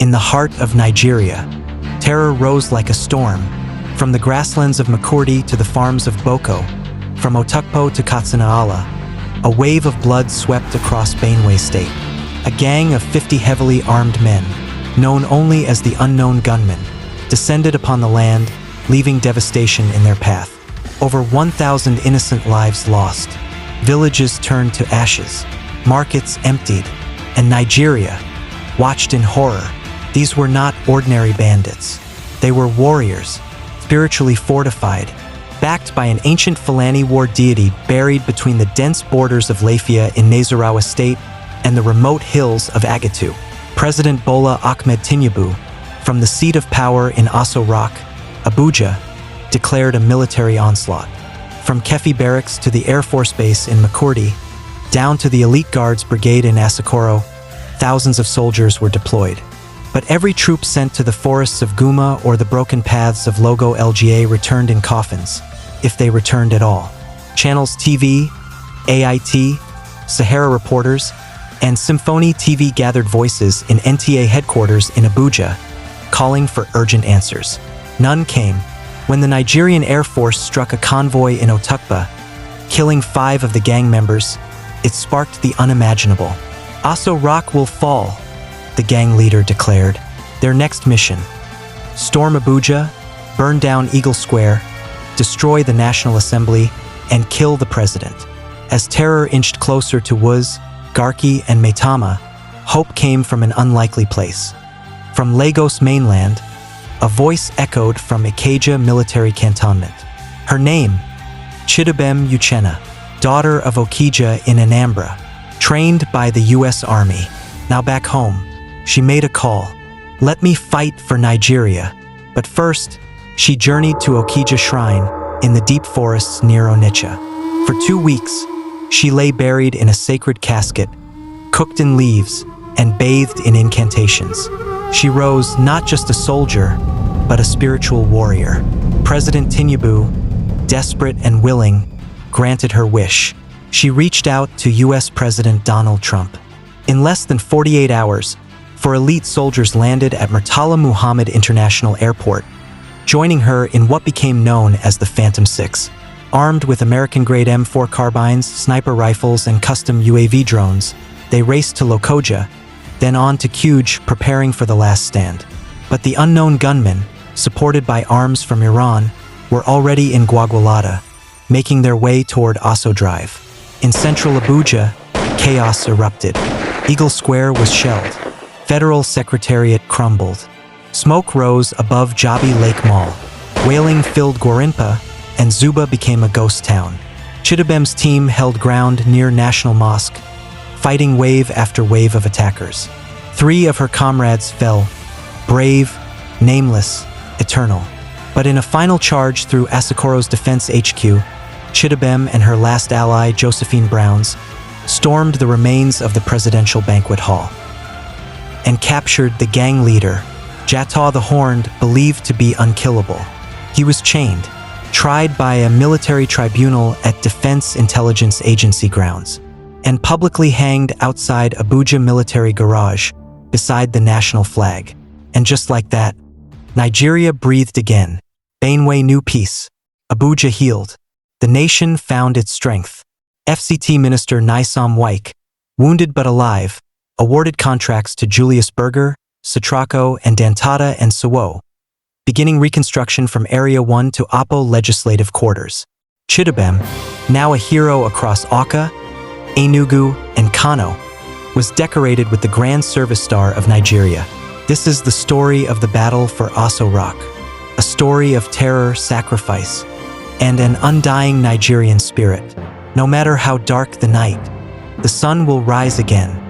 In the heart of Nigeria, terror rose like a storm, from the grasslands of Makurdi to the farms of Boko, from Otukpo to Katsinaala. A wave of blood swept across Benue State. A gang of 50 heavily armed men, known only as the unknown gunmen, descended upon the land, leaving devastation in their path. Over 1,000 innocent lives lost. Villages turned to ashes. Markets emptied. And Nigeria watched in horror. These were not ordinary bandits. They were warriors, spiritually fortified, backed by an ancient Fulani war deity buried between the dense borders of Lafia in Nasarawa State and the remote hills of Agatu. President Bola Ahmed Tinubu, from the seat of power in Aso Rock, Abuja, declared a military onslaught. From Kefi Barracks to the Air Force Base in Makurdi, down to the Elite Guards Brigade in Asokoro, thousands of soldiers were deployed. But every troop sent to the forests of Guma or the broken paths of Logo LGA returned in coffins, if they returned at all. Channels TV, AIT, Sahara Reporters, and Symphony TV gathered voices in NTA headquarters in Abuja, calling for urgent answers. None came. When the Nigerian Air Force struck a convoy in Otukpa, killing 5 of the gang members, it sparked the unimaginable. Aso Rock will fall, the gang leader declared. Their next mission: storm Abuja, burn down Eagle Square, destroy the National Assembly, and kill the president. As terror inched closer to Wuz, Garki, and Maitama, hope came from an unlikely place. From Lagos mainland, a voice echoed from Okija military cantonment. Her name, Chidubem Uchenna, daughter of Okija in Anambra, trained by the U.S. Army. Now back home, she made a call. Let me fight for Nigeria. But first, she journeyed to Okija Shrine in the deep forests near Onitsha. For 2 weeks, she lay buried in a sacred casket, cooked in leaves, and bathed in incantations. She rose not just a soldier, but a spiritual warrior. President Tinubu, desperate and willing, granted her wish. She reached out to U.S. President Donald Trump. In less than 48 hours, 4 elite soldiers landed at Murtala Muhammad International Airport, joining her in what became known as the Phantom 6. Armed with American-grade M4 carbines, sniper rifles, and custom UAV drones, they raced to Lokoja, then on to Kuj, preparing for the last stand. But the unknown gunmen, supported by arms from Iran, were already in Gwagwalada, making their way toward Aso Drive. In central Abuja, chaos erupted. Eagle Square was shelled. Federal Secretariat crumbled. Smoke rose above Jabi Lake Mall. Wailing filled Gwarinpa, and Zuba became a ghost town. Chidubem's team held ground near National Mosque, fighting wave after wave of attackers. 3 of her comrades fell, brave, nameless, eternal. But in a final charge through Asokoro's Defense HQ, Chidubem and her last ally, Josephine Browns, stormed the remains of the presidential banquet hall and captured the gang leader, Jataw the Horned, believed to be unkillable. He was chained, tried by a military tribunal at Defense Intelligence Agency grounds, and publicly hanged outside Abuja military garage beside the national flag. And just like that, Nigeria breathed again. Benue knew peace. Abuja healed. The nation found its strength. FCT Minister Nyesom Wike, wounded but alive, awarded contracts to Julius Berger, Satrako, and Dantata and Suwo, beginning reconstruction from Area 1 to Apo Legislative Quarters. Chidubem, now a hero across Awka, Enugu, and Kano, was decorated with the Grand Service Star of Nigeria. This is the story of the battle for Aso Rock, a story of terror, sacrifice, and an undying Nigerian spirit. No matter how dark the night, the sun will rise again.